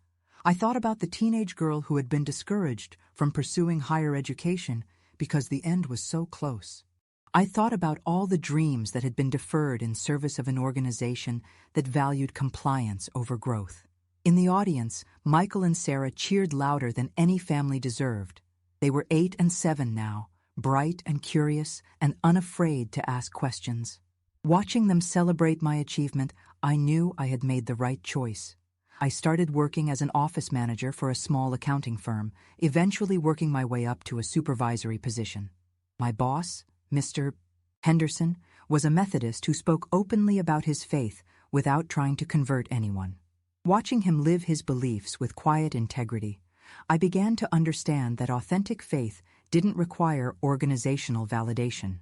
I thought about the teenage girl who had been discouraged from pursuing higher education because the end was so close. I thought about all the dreams that had been deferred in service of an organization that valued compliance over growth. In the audience, Michael and Sarah cheered louder than any family deserved. They were 8 and 7 now, bright and curious and unafraid to ask questions. Watching them celebrate my achievement, I knew I had made the right choice. I started working as an office manager for a small accounting firm, eventually working my way up to a supervisory position. My boss, Mr. Henderson, was a Methodist who spoke openly about his faith without trying to convert anyone. Watching him live his beliefs with quiet integrity, I began to understand that authentic faith didn't require organizational validation.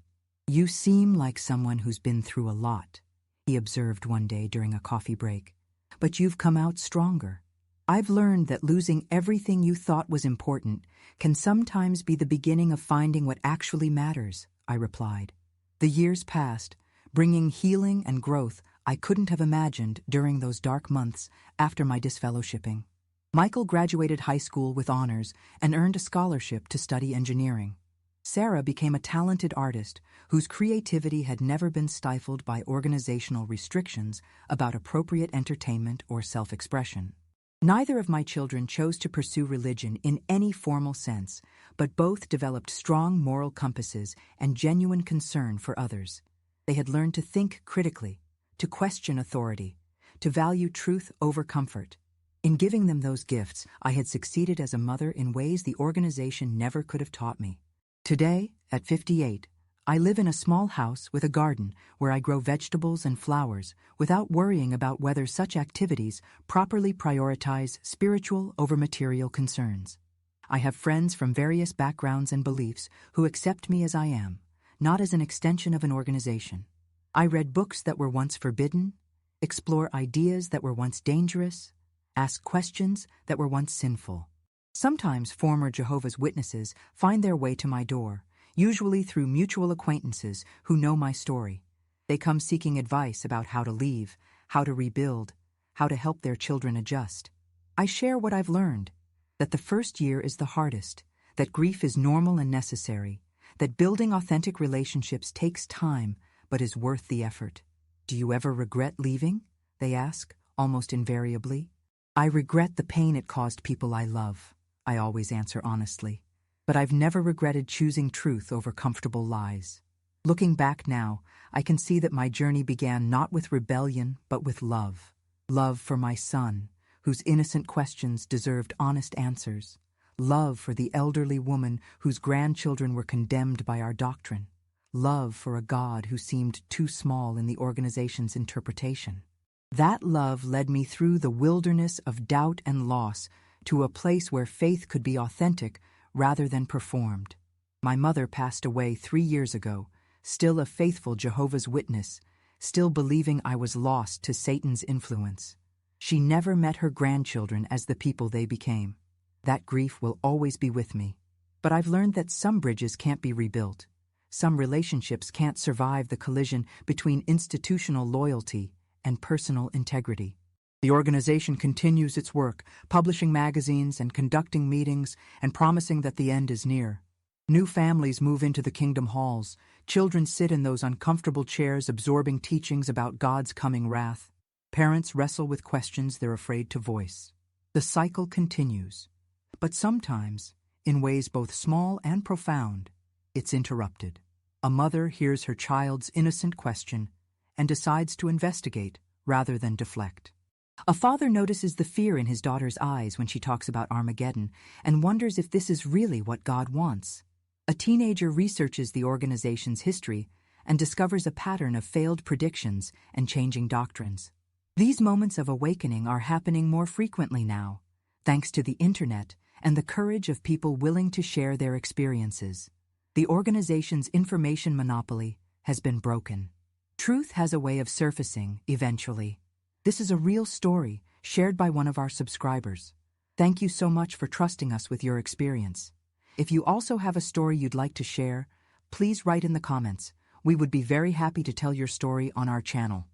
"You seem like someone who's been through a lot," he observed one day during a coffee break. "But you've come out stronger. I've learned that losing everything you thought was important can sometimes be the beginning of finding what actually matters," I replied. The years passed, bringing healing and growth I couldn't have imagined during those dark months after my disfellowshipping. Michael graduated high school with honors and earned a scholarship to study engineering. Sarah became a talented artist whose creativity had never been stifled by organizational restrictions about appropriate entertainment or self-expression. Neither of my children chose to pursue religion in any formal sense, but both developed strong moral compasses and genuine concern for others. They had learned to think critically, to question authority, to value truth over comfort. In giving them those gifts, I had succeeded as a mother in ways the organization never could have taught me. Today, at 58, I live in a small house with a garden where I grow vegetables and flowers without worrying about whether such activities properly prioritize spiritual over material concerns. I have friends from various backgrounds and beliefs who accept me as I am, not as an extension of an organization. I read books that were once forbidden, explore ideas that were once dangerous, ask questions that were once sinful. Sometimes former Jehovah's Witnesses find their way to my door, usually through mutual acquaintances who know my story. They come seeking advice about how to leave, how to rebuild, how to help their children adjust. I share what I've learned, that the first year is the hardest, that grief is normal and necessary, that building authentic relationships takes time but is worth the effort. "Do you ever regret leaving?" they ask, almost invariably. "I regret the pain it caused people I love," I always answer honestly. "But I've never regretted choosing truth over comfortable lies." Looking back now, I can see that my journey began not with rebellion, but with love. Love for my son, whose innocent questions deserved honest answers. Love for the elderly woman whose grandchildren were condemned by our doctrine. Love for a God who seemed too small in the organization's interpretation. That love led me through the wilderness of doubt and loss to a place where faith could be authentic rather than performed. My mother passed away 3 years ago, still a faithful Jehovah's Witness, still believing I was lost to Satan's influence. She never met her grandchildren as the people they became. That grief will always be with me. But I've learned that some bridges can't be rebuilt. Some relationships can't survive the collision between institutional loyalty and personal integrity. The organization continues its work, publishing magazines and conducting meetings and promising that the end is near. New families move into the kingdom halls. Children sit in those uncomfortable chairs absorbing teachings about God's coming wrath. Parents wrestle with questions they're afraid to voice. The cycle continues. But sometimes, in ways both small and profound, it's interrupted. A mother hears her child's innocent question and decides to investigate rather than deflect. A father notices the fear in his daughter's eyes when she talks about Armageddon and wonders if this is really what God wants. A teenager researches the organization's history and discovers a pattern of failed predictions and changing doctrines. These moments of awakening are happening more frequently now, thanks to the internet and the courage of people willing to share their experiences. The organization's information monopoly has been broken. Truth has a way of surfacing eventually. This is a real story shared by one of our subscribers. Thank you so much for trusting us with your experience. If you also have a story you'd like to share, please write in the comments. We would be very happy to tell your story on our channel.